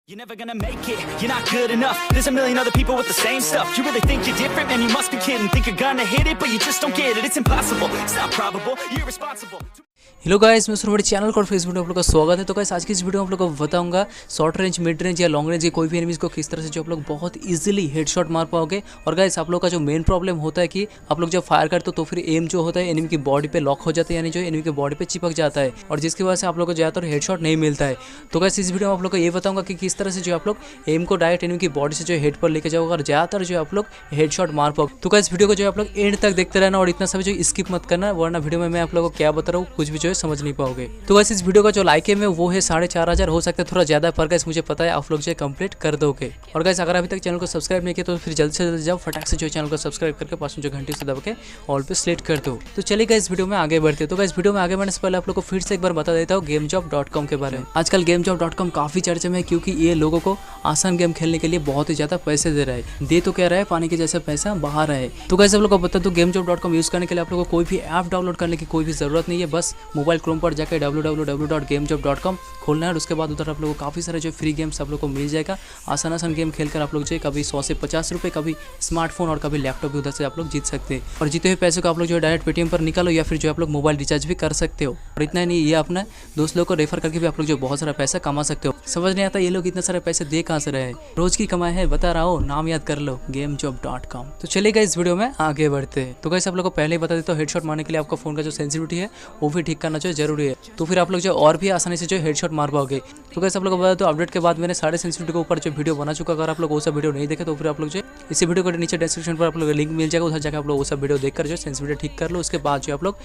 You're never gonna make it, you're not good enough. There's a million other people with the same stuff. You really think you're different? Man, you must be kidding. Think you're gonna hit it, but you just don't get it. It's impossible, it's not probable, you're irresponsible. Hello guys, मैं Surabhi channel और Facebook में आप लोग का स्वागत है। तो guys आज की इस वीडियो में आप लोग को बताऊंगा शॉर्ट रेंज, मिड रेंज या लॉन्ग रेंज के कोई भी एनिमीज को किस तरह से जो आप लोग बहुत इजीली हेडशॉट मार पाओगे। और गाइस आप लोग का जो मेन प्रॉब्लम होता है कि आप लोग जब फायर करते हो तो फिर एम जो होता है एनिमी की बॉडी पे लॉक हो जाता है, यानी जो एनिमी की बॉडी पे चिपक जाता है और जिसकी वजह से आप लोग को ज़्यादातर हेडशॉट नहीं मिलता है। तो गाइस इस वीडियो में आप लोग को ये बताऊंगा कि किस तरह से जो आप लोग एम को डायरेक्ट एनिमी की बॉडी से जो हेड पर लेके जाओगे और ज़्यादातर जो आप लोग हेडशॉट मार पाओगे। तो गाइस वीडियो को जो आप लोग एंड तक देखते रहना और इतना सभी जो स्किप मत करना, वरना वीडियो में मैं आप लोगों को क्या बता रहा हूँ कुछ भी जो है समझ नहीं पाओगे। तो गाइस इस वीडियो का जो लाइक है वो है 4,500, हो सकता है थोड़ा ज्यादा, पर गाइस मुझे पता है आप लोग जो कंप्लीट कर दोगे। और गाइस अगर अभी तक चैनल को सब्सक्राइब नहीं किया तो फिर जल्द से जल्द जाओ, फटाक से जो चैनल को सब्सक्राइब करके पास में जो घंटी से दबा के ऑल पे सिलेक्ट कर दो। तो चलिए गाइस वीडियो में आगे बढ़ते हैं। तो गाइस वीडियो में आगे बढ़ने से पहले आप लोग को फिर से एक बार बता देता हूँ gamejob.com के बारे में। आजकल gamejob.com काफी चर्चे में है क्योंकि ये लोगों को आसान गेम खेलने के लिए बहुत ही ज्यादा पैसे दे रहा है। दे तो क्या रहा है, पानी के जैसा पैसा बहा रहा है। तो गाइस आप लोग को बता दो gamejob.com यूज करने के लिए आप लोग को कोई भी ऐप डाउनलोड करने की कोई भी जरूरत नहीं है। बस मोबाइल क्रोम पर जाकर www.gamejob.com खोलना है और उसके बाद उधर आप लोगों को काफ़ी सारे जो फ्री गेम्स आप लोग को मिल जाएगा। आसान गेम खेलकर आप लोग जो है कभी 100 से 50 रुपये, कभी स्मार्टफोन और कभी लैपटॉप भी उधर से आप लोग जीत सकते हैं। और जीते हुए पैसे को आप लोग जो है डायरेक्ट पेटीएम पर निकालो या फिर जो आप लोग मोबाइल रिचार्ज भी कर सकते हो। और इतना ही नहीं, ये अपना दोस्त लोग को रेफर करके भी आप लोग जो बहुत सारा पैसा कमा सकते हो। समझ नहीं आता ये लोग इतने सारे पैसे दे कहाँ से रहे हैं, रोज की कमाई है, बता रहा हूँ, नाम याद कर लो gamejob.com। तो चलिएगा इस वीडियो में आगे बढ़ते हैं। तो गाइस आप लोग को पहले ही बता देता हूँ हेडशॉट मारने के लिए आपका फोन का जो सेंसिटिविटी है वो भी ठीक करना जो जरूरी है। तो फिर आप लोग जो और भी आसानी से जो हेडशॉट मार पाओगे। तो गाइस आप लोग को बता दो अपडेट के बाद मैंने सारे सेंसिटिविटी के ऊपर जो वीडियो बना चुका। अगर आप लोग वो सब वीडियो नहीं देखे तो फिर आप लोग जो इसी वीडियो के नीचे डिस्क्रिप्शन पर आप लोग लिंक मिल जाएगा, उधर जाकर आप लोग वो सब वीडियो देखकर जो सेंसिटिविटी ठीक कर लो। उसके बाद जो आप लोग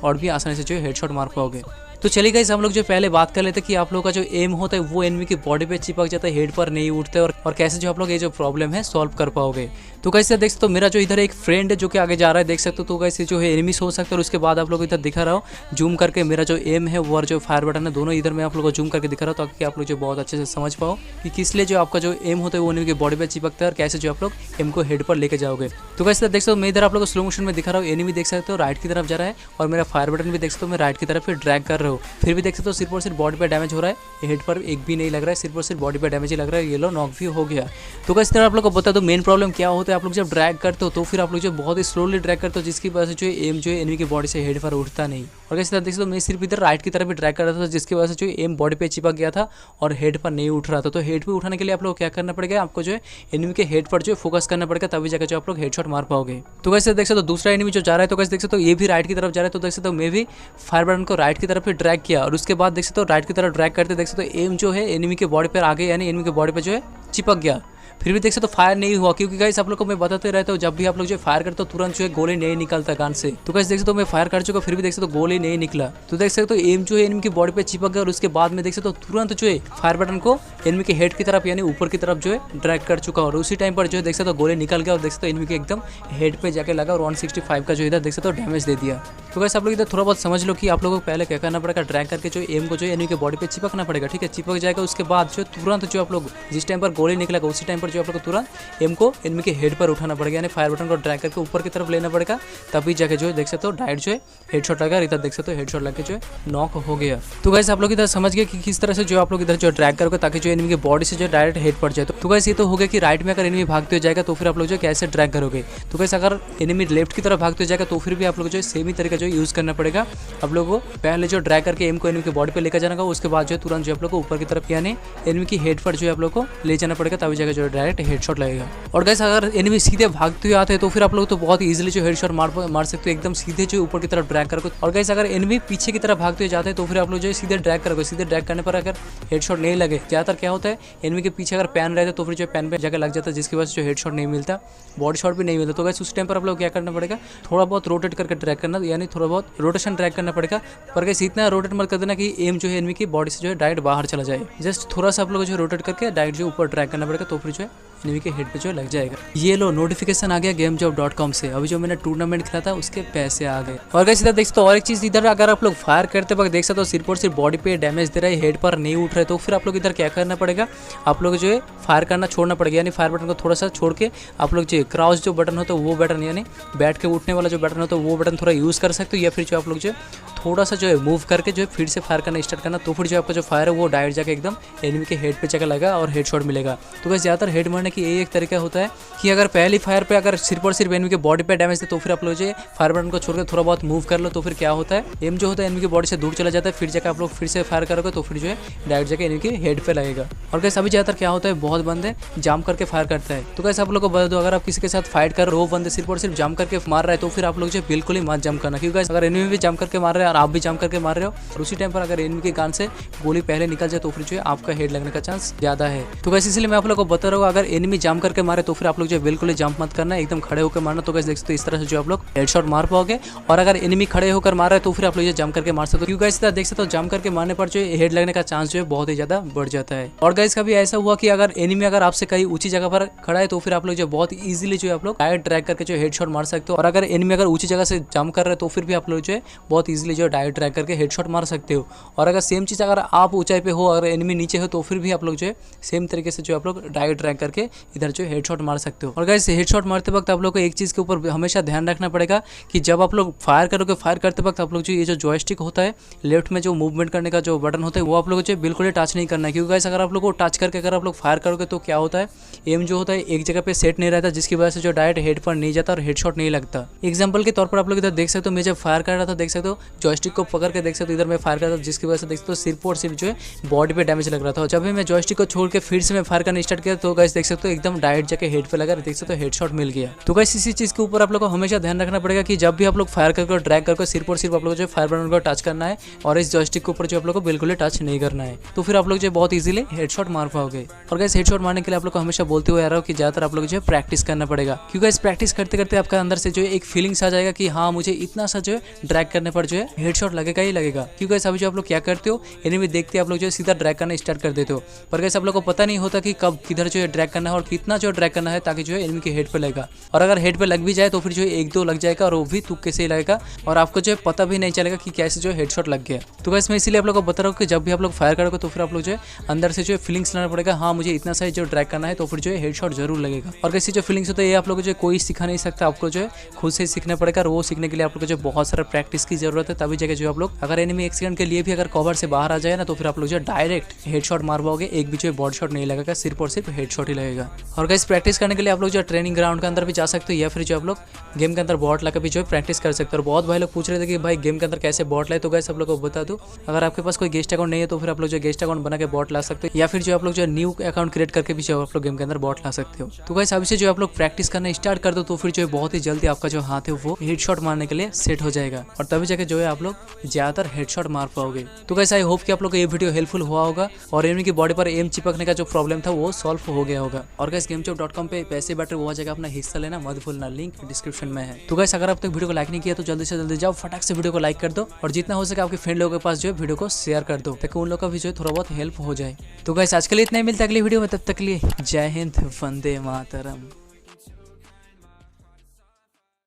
और भी आसानी से जो हेडशॉट मार पाओगे। तो चलिए गाइस हम लोग जो पहले बात कर लेते हैं कि आप लोगों का जो एम होता है वो एनिमी की बॉडी पे चिपक जाता है, हेड पर नहीं उठते और कैसे जो आप लोग ये जो प्रॉब्लम है सॉल्व कर पाओगे। तो गाइस देख सकते हो मेरा जो इधर एक फ्रेंड है जो कि आगे जा रहा है, देख सकते हो। तो गाइस जो है एनिमीज हो सकता है और उसके बाद आप लोग इधर दिखा रहा हूँ जूम करके मेरा जो एम है वो और जो फायर बटन है दोनों इधर मैं आप लोग को जूम करके दिखा रहा हूँ ताकि आप लोग जो बहुत अच्छे से समझ पाओ कि किस लिए जो आपका जो एम होता है वो एनिमी की बॉडी पे चिपकता है और कैसे जो आप लोग एम को हेड पर लेके जाओगे। तो गाइस देख सकते हो मैं इधर आप लोग को स्लो मोशन में दिखा रहा हूँ, एनिमी देख सकते हो राइट की तरफ जा रहा है और मेरा फायर बटन भी देख सकते हो मैं राइट की तरफ ड्रैग कर रहा हूँ। फिर भी देख सकते हो सिर्फ और सिर्फ बॉडी पे डैमेज हो रहा है, हेड पर एक भी नहीं लग रहा है, सिर्फ और सिर्फ बॉडी पे डैमेज ही लग रहा है। ये लो नॉक भी हो गया। तो गाइस तरह आप लोग को बता दो मेन प्रॉब्लम क्या होता है। आप लोग जब ड्रैग करते हो तो फिर आप लोग जो बहुत ही स्लोली ड्रैग करते हो जिसकी वजह से जो एम जो है एनिमी की बॉडी से हेड पर उठता नहीं। और गाइस देख सकते हो मैं सिर्फ इधर राइट की तरफ भी ड्रैग कर रहा था जिसकी वजह से जो एम बॉडी पे चिपक गया था और हेड पर नहीं उठ रहा था। तो हेड पे उठाने के लिए आप लोग क्या करना पड़ेगा, आपको जो है एनिमी के हेड पर जो फोकस करना पड़ेगा, तभी जाकर जो आप लोग हेडशॉट मार पाओगे। तो गाइस देख सकते हो दूसरा एनिमी जो जा रहा है, तो गाइस देख सकते हो ये भी राइट की तरफ जा रहा है। तो देख सकते हो मैं भी फायर बटन को राइट की तरफ ड्रैग किया और उसके बाद देख सकते हो राइट की तरफ ड्रैग करते देख सकते हो एम जो है एनिमी के बॉडी पर आगे यानी एनिमी के बॉडी पर जो है चिपक गया। फिर भी देख सकते तो फायर नहीं हुआ क्योंकि गाइस आप लोग को मैं बताते रहता हूँ जब भी आप लोग जो फायर करते हो तुरंत जो है गोली नहीं निकलता गन से। तो गाइस देख सकते हो मैं फायर कर चुका फिर भी देख सकते हो गोली नहीं निकला। तो देख सकते हो एम जो है एनिमी की बॉडी पे चिपक गया और उसके बाद में देख सकते हो तुरंत जो है फायर बटन को एनिमी के हेड की तरफ यानी ऊपर की तरफ जो है ड्रैग कर चुका और उसी टाइम पर जो है देख सकते हो गोली निकल गया और देख सकते हो एनिमी के एकदम हेड पे जाके लगा और 165 का जो इधर देख सकते हो डैमेज दे दिया। तो गाइस आप लोग इधर थोड़ा बहुत समझ लो कि आप लोगों को पहले क्या करना पड़ेगा, ड्रैग करके जो एम को जो एनिमी के बॉडी पे चिपकना पड़ेगा। ठीक है, चिपक जाएगा उसके बाद जो तुरंत जो आप लोग जिस टाइम पर गोली निकलेगा उसी टाइम पर जो आप लोग तुरंत एम को एनिमी के हेड पर उठाना पड़ेगा यानी फायर बटन को ड्रैग करके ऊपर की तरफ लेना पड़ेगा, तभी जाके जो है देख सकते हो डायरेक्ट जो है हेडशॉट लगा। इधर देख सकते हो हेडशॉट लगे जो है नॉक हो गया। तो गाइस आप लोग इधर समझ गए कि किस तरह से जो आप लोग इधर जो ड्रैग करोगे ताकि जो एनिमी की बॉडी से जो डायरेक्ट हेड पड़ जाए। तो गाइस ये तो हो गया कि राइट में अगर एनिमी भागते हो जाएगा तो फिर आप लोग जो कैसे ड्रैग करोगे। तो गाइस अगर एनिमी लेफ्ट की तरफ भागते हो जाएगा तो फिर भी आप लोग जो सेम ही तरीका जो यूज करना पड़ेगा। आप लोगों को पहले जो ड्रैग करके एम को एनिमी की बॉडी पे लेकर जाना होगा, उसके बाद जो तुरंत जो आप लोग को ऊपर की तरफ यानी एनिमी की हेड पर जो आप लोग को ले जाना पड़ेगा, तभी जाकर जो डायरेक्ट हेडशॉट लगेगा। और गाइस अगर एनिमी सीधे भागते हुए आते हैं तो फिर आप लोग तो बहुत इजीली जो हेडशॉट मार सकते हो एकदम सीधे जो ऊपर की तरफ ड्रैग करोगे। और गाइस अगर एनिमी पीछे की तरफ भागते हुए जाते हैं तो फिर आप लोग जो सीधे ड्रैग करोगे। सीधे ड्रैग करने पर अगर हेडशॉट नहीं लगे, ज्यादातर क्या होता है एनिमी के पीछे अगर पैन रहता है तो फिर जो पैन पे जाकर लग जाता है जिसकी वजह से जो हेडशॉट नहीं मिलता, बॉडी शॉट भी नहीं मिलता। तो गाइस उस टाइम पर आप लोग क्या करना पड़ेगा, थोड़ा बहुत रोटेट करके ड्रैग करना यानी थोड़ा बहुत रोटेशन ड्रैग करना पड़ेगा। पर गाइस इतना रोटेट मत कर देना कि एम जो है एनिमी की बॉडी से जो है डायरेक्ट बाहर चला जाए। जस्ट थोड़ा सा आप लोग जो रोटेट करके डायरेक्ट जो ऊपर ड्रैग करना पड़ेगा तो फिर जो है एनिमी के हेड पे जो लग जाएगा। ये लो नोटिफिकेशन आ गया gamejob.com से, अभी जो मैंने टूर्नामेंट खेला था उसके पैसे आ गए। और गाइस इधर देख सकते हो और एक चीज, इधर अगर आप लोग फायर करते वक्त देख सकते हो सिर्फ और सिर्फ बॉडी पे डैमेज दे रहा है, हेड पर नहीं उठ रहा है, तो फिर आप लोग इधर क्या करना पड़ेगा, आप लोग जो है फायर करना छोड़ना पड़ेगा यानी फायर बटन को थोड़ा सा छोड़ के आप लोग जो क्राउच जो बटन होता है वो बटन यानी बैठ के उठने वाला जो बटन होता है वो बटन थोड़ा यूज कर सकते सकते हो, या फिर जो आप लोग जो थोड़ा सा जो है मूव करके जो है फिर से फायर करना स्टार्ट करना, तो फिर जो आपका जो फायर है वो डायरेक्ट जाके एकदम एनिमी के हेड पे जाकर लगा और हेडशॉट मिलेगा। तो गाइस ज़्यादातर हेड मारने की यही एक तरीका होता है कि अगर पहली फायर पे अगर सिर्फ और सिर्फ एनिमी के बॉडी पे डैमेज दे तो फिर आप लोग जो फायर बटन को छोड़कर थोड़ा बहुत मूव कर लो, तो फिर क्या होता है एम जो होता है एनिमी की बॉडी से दूर चला जाता है, फिर जाकर आप लोग फिर से फायर करोगे तो फिर जो है डायरेक्ट जाकर एनिमी के हेड पे लगेगा। और गाइस अभी ज़्यादातर क्या होता है बहुत बंदे जाम करके फायर करता है, तो गाइस आप लोग को बता दो अगर आप किसी के साथ फाइट कर रहे हो बंदे सिर्फ और सिर्फ जाम करके मार रहा है तो फिर आप लोग जो बिल्कुल ही मत जाम करना, क्योंकि गाइस अगर एनिमी भी जाम करके मार रहे हैं और आप भी जाम करके मार रहे हो और उसी टाइम पर अगर एनिमी के गन से गोली पहले निकल जाए तो फिर जो है आपका हेड लगने का चांस ज्यादा है। तो गाइस इसलिए मैं आप लोगों को बता रहा हूँ अगर एनिमी जाम करके मारे तो फिर आप लोग जो बिल्कुल ही जंप मत करना, एकदम खड़े होकर मारना। तो गाइस देख सकते हो इस तरह से जो आप लोग हेडशॉट मार पाओगे, और अगर एनिमी खड़े होकर मार रहा है तो फिर आप लोग जंप करके मार सकते हो, क्योंकि गाइस देख सकते हो जंप करके मारने पर जो हेड लगने का चांस जो है बहुत ही ज्यादा बढ़ जाता है। और गाइस कभी ऐसा हुआ कि अगर एनिमी अगर आपसे कहीं ऊंची जगह पर खड़ा है तो फिर आप लोग जो बहुत इजीली जो है आप लोग डायरेक्ट ट्रैक करके जो हेडशॉट मार सकते हो, और अगर एनिमी अगर ऊंची जगह से जंप कर रहे हैं तो फिर भी आप लोग जो है बहुत इजीली जो डायरेक्ट ट्रैक करके हेडशॉट मार सकते हो। और अगर सेम चीज़ अगर आप ऊंचाई पे हो अगर एनिमी नीचे हो तो फिर भी आप लोग जो है सेम तरीके से जो आप लोग डायरेक्ट ट्रैक करके इधर जो हेडशॉट मार सकते हो। और गाइस हेडशॉट मारते वक्त आप लोग को एक चीज़ के ऊपर हमेशा ध्यान रखना पड़ेगा कि जब आप लोग फायर करोगे, फायर करते वक्त आप लोग जो ये जो जॉयस्टिक होता है लेफ्ट में जो मूवमेंट करने का जो बटन होता है वो आप लोग जो बिल्कुल ही टच नहीं करना है, क्योंकि गाइस अगर आप लोग को टच करके अगर आप लोग फायर करोगे तो क्या होता है एम जो होता है एक जगह पे सेट नहीं रहता, जिसकी वजह से जो डायरेक्ट हेड पर नहीं जाता और हेडशॉट नहीं लगता। एग्जांपल के तौर पर आप लोग इधर देख सकते हो मैं जब फायर कर रहा था देख सकते हो जॉयस्टिक को पकड़ के देख सकते हो इधर मैं फायर कर रहा था, जिसकी वजह से देख सकते हो सिर्फ और सिर्फ जो है बॉडी पे डैमेज लग रहा था। जब भी मैं जॉयस्टिक को छोड़ के फिर से मैं फायर करना स्टार्ट किया तो गाइस देख सकते हो एकदम डायरेक्ट जाके हेड पे लगा, देख सकते हो हेडशॉट मिल गया। तो गाइस इसी चीज के ऊपर आप लोग को हमेशा ध्यान रखना पड़ेगा कि जब भी आप लोग फायर करके ड्रैग करके सिर्फ और सिर्फ आप लोग जो फायर बटन को टच करना है और इस जॉयस्टिक के ऊपर जो आप लोग को बिल्कुल ही टच नहीं करना है, तो फिर आप लोग जो बहुत इजीली हेडशॉट मार पाओगे। और गाइस हेडशॉट मारने के लिए आप लोग को हमेशा बोलते हुए आ रहा हो कि ज्यादातर आप लोग जो प्रैक्टिस करना पड़ेगा, क्योंकि इस प्रैक्टिस करते करते आपका अंदर से जो एक फीलिंग्स आ जाएगा कि हाँ मुझे इतना सा जो है ड्रैग करने पर जो है हेडशॉट लगेगा ही लगेगा। क्योंकि अभी जो आप लोग क्या करते हो एनिमी देखते आप लोग जो सीधा ड्रैग करना स्टार्ट कर देते हो, पर गाइस आप लोग को पता नहीं होता कि कब किधर जो है ड्रैग करना है और कितना जो ड्रैग करना है ताकि जो है एनिमी के हेड पे लगेगा। और अगर हेड पे लग भी जाए तो फिर जो है एक दो लग जाएगा और वो भी तुक्के से ही लगेगा और आपको जो है पता भी नहीं चलेगा कि कैसे जो है हेडशॉट लग गया। तो गाइस मैं इसीलिए आप लोग को बता रहा हूँ कि जब भी आप लोग फायर करोगे तो फिर आप लोग जो है अंदर से जो है फीलिंग्स लाना पड़ेगा, हाँ मुझे इतना सा जो ड्रैग करना है तो फिर जो है हेडशॉट जरूर लगेगा। और कैसी जो फीलिंग्स होता है ये आप लोग को जो कोई सिखा नहीं सकता, आपको जो है खुद से सीखना पड़ेगा, और वो सीखने के लिए आप लोग को जो बहुत सारा प्रैक्टिस की जरूरत है, तभी जगह जो आप लोग अगर एनिमी एक सेकंड के लिए भी अगर कवर से बाहर आ जाए ना तो फिर आप लोग जो डायरेक्ट हेडशॉट मार पाओगे, एक भी जो बॉडी शॉट नहीं लगेगा, सिर्फ और सिर्फ हेडशॉट ही लगेगा। और गाइस प्रैक्टिस करने के लिए आप लोग जो ट्रेनिंग ग्राउंड के अंदर भी जा सकते हो या फिर जो आप लोग गेम के अंदर बॉट लाकर भी जो है प्रैक्टिस कर सकते हो। और बहुत भाई लोग पूछ रहे थे कि भाई गेम के अंदर कैसे बॉट लाए, तो गाइस आप लोग को बता दूं अगर आपके पास कोई गेस्ट अकाउंट नहीं है तो फिर आप लोग जो गेस्ट अकाउंट बना के बॉट ला सकते हो, या फिर जो आप लोग जो न्यू अकाउंट क्रिएट करके भी जो आप लोग गेम के अंदर बॉट ला सकते हो। तो गाइस अभी से जो आप लोग प्रैक्टिस करना स्टार्ट कर दो तो फिर जो है बहुत ही जल्दी आपका जो हाथ है वो हेडशॉट मारने के लिए सेट हो जाएगा, और तभी जाके जो है आप लोग ज्यादातर हेडशॉट मार पाओगे। तो गाइस आई होप कि आप लोग को ये वीडियो हेल्पफुल हुआ होगा और एनिमी की बॉडी पर एम चिपकने का जो प्रॉब्लम था वो सॉल्व हो गया होगा। और गाइस GameChop.com पे पैसे बैठे वो जगह अपना हिस्सा लेना मत भूलना, लिंक डिस्क्रिप्शन में है। तो गाइस अगर आप तक वीडियो को लाइक नहीं किया तो जल्दी से जल्दी जाओ फटाक से वीडियो को लाइक कर दो, और जितना हो सके आपके फ्रेंड लोगों के पास जो है वीडियो को शेयर कर दो ताकि उन लोग का भी जो है थोड़ा बहुत हेल्प हो जाए। तो गाइस आज के लिए इतना ही, मिलता है अगली वीडियो में, तब तक के लिए जय हिंद, वंदे मातरम।